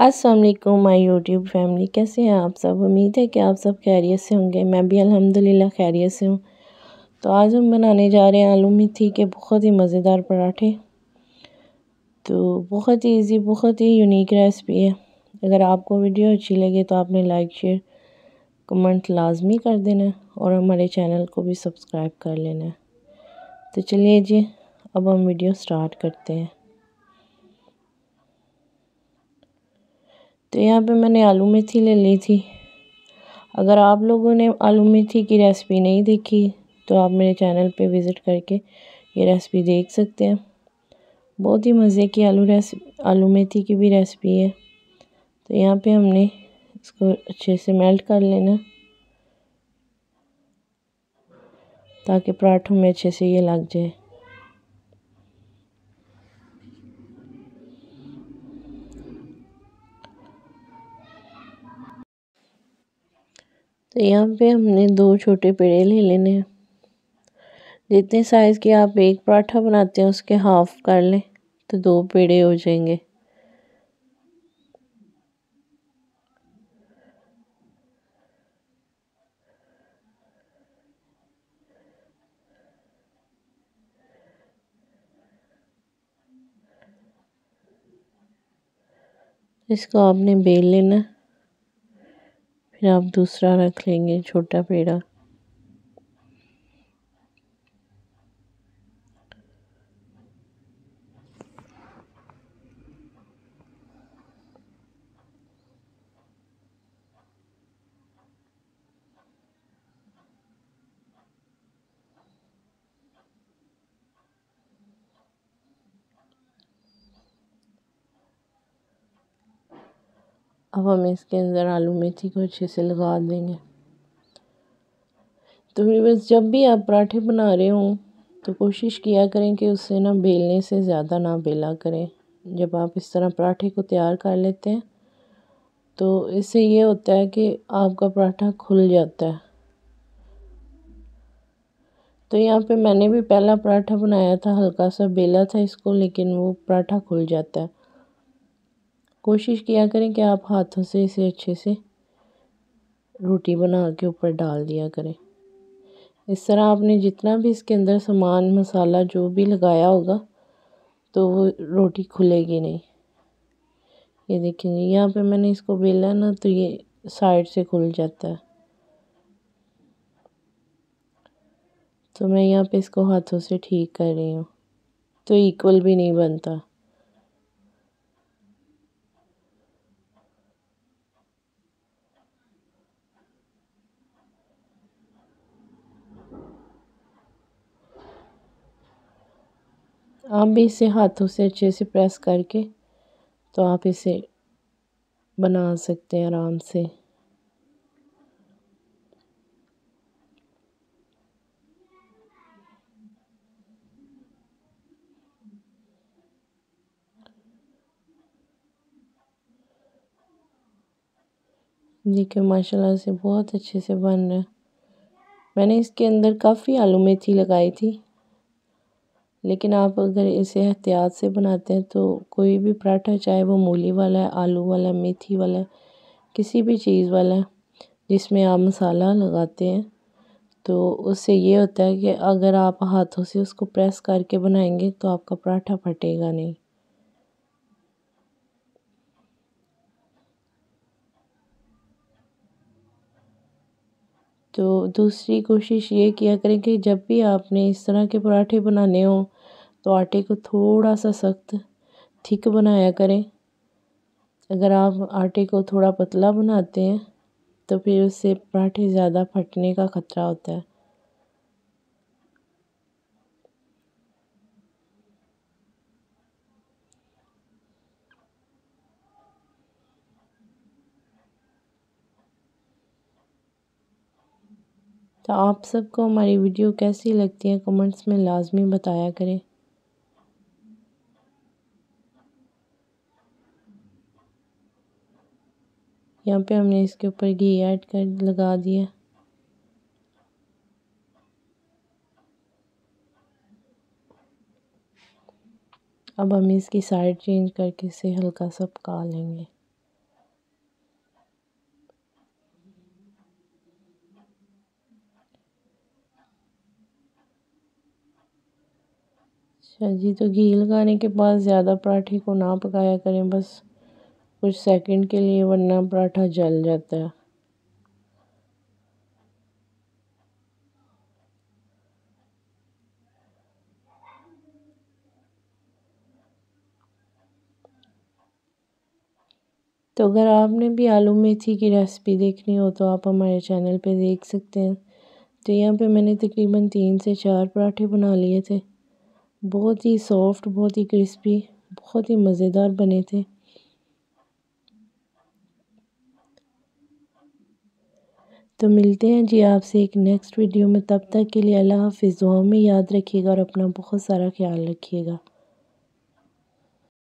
अस्सलाम वालेकुम my YouTube family, कैसे हैं आप सब। उम्मीद है कि आप सब खैरियत से होंगे। मैं भी अल्हम्दुलिल्लाह खैरियत से हूँ। तो आज हम बनाने जा रहे हैं आलू मेथी के बहुत ही मज़ेदार पराठे। तो बहुत ही ईजी, बहुत ही यूनिक रेसिपी है। अगर आपको वीडियो अच्छी लगे तो आपने लाइक शेयर कमेंट लाजमी कर देना है और हमारे चैनल को भी सब्सक्राइब कर लेना है। तो चलिए जी, अब हम वीडियो स्टार्ट करते हैं। तो यहाँ पे मैंने आलू मेथी ले ली थी। अगर आप लोगों ने आलू मेथी की रेसिपी नहीं देखी तो आप मेरे चैनल पे विज़िट करके ये रेसिपी देख सकते हैं। बहुत ही मज़े की आलू मेथी की भी रेसिपी है। तो यहाँ पे हमने इसको अच्छे से मेल्ट कर लेना ताकि पराठों में अच्छे से ये लग जाए। तो यहाँ पे हमने 2 छोटे पेड़े ले लेने हैं। जितने साइज़ के आप एक पराठा बनाते हैं उसके हाफ कर लें तो 2 पेड़े हो जाएंगे। इसको आपने बेल लेना, फिर आप दूसरा रख लेंगे छोटा पेड़ा। अब हम इसके अंदर आलू मेथी को अच्छे से लगा देंगे। तो बस जब भी आप पराठे बना रहे हों तो कोशिश किया करें कि उससे ना बेलने से ज़्यादा ना बेला करें। जब आप इस तरह पराठे को तैयार कर लेते हैं तो इससे ये होता है कि आपका पराठा खुल जाता है। तो यहाँ पे मैंने भी पहला पराठा बनाया था, हल्का सा बेला था इसको, लेकिन वो पराठा खुल जाता है। कोशिश किया करें कि आप हाथों से इसे अच्छे से रोटी बना के ऊपर डाल दिया करें। इस तरह आपने जितना भी इसके अंदर सामान मसाला जो भी लगाया होगा तो वो रोटी खुलेगी नहीं। ये देखेंगे यहाँ पे मैंने इसको बेला ना तो ये साइड से खुल जाता है। तो मैं यहाँ पे इसको हाथों से ठीक कर रही हूँ तो इक्वल भी नहीं बनता। आप भी इसे हाथों से अच्छे से प्रेस करके तो आप इसे बना सकते हैं आराम से। देखिए माशाल्लाह से बहुत अच्छे से बन रहा है। मैंने इसके अंदर काफ़ी आलू मेथी लगाई थी, लेकिन आप अगर इसे एहतियात से बनाते हैं तो कोई भी पराठा, चाहे वो मूली वाला है, आलू वाला है, मेथी वाला है, किसी भी चीज़ वाला है जिसमें आप मसाला लगाते हैं, तो उससे ये होता है कि अगर आप हाथों से उसको प्रेस करके बनाएंगे तो आपका पराठा फटेगा नहीं। तो दूसरी कोशिश ये किया करें कि जब भी आपने इस तरह के पराठे बनाने हों तो आटे को थोड़ा सा सख्त थिक बनाया करें। अगर आप आटे को थोड़ा पतला बनाते हैं तो फिर उससे पराठे ज़्यादा फटने का ख़तरा होता है। तो आप सबको हमारी वीडियो कैसी लगती है कमेंट्स में लाजमी बताया करें। यहाँ पे हमने इसके ऊपर घी ऐड कर लगा दिया। अब हम इसकी साइड चेंज करके इसे हल्का सा पका लेंगे। अच्छा जी, तो घी लगाने के बाद ज़्यादा पराठे को ना पकाया करें, बस कुछ सेकंड के लिए, वरना पराठा जल जाता है। तो अगर आपने भी आलू मेथी की रेसिपी देखनी हो तो आप हमारे चैनल पे देख सकते हैं। तो यहाँ पे मैंने तकरीबन 3 से 4 पराठे बना लिए थे। बहुत ही सॉफ्ट, बहुत ही क्रिस्पी, बहुत ही मज़ेदार बने थे। तो मिलते हैं जी आपसे एक नेक्स्ट वीडियो में, तब तक के लिए अल्लाह हाफ़िज़। दुआ में याद रखिएगा और अपना बहुत सारा ख्याल रखिएगा।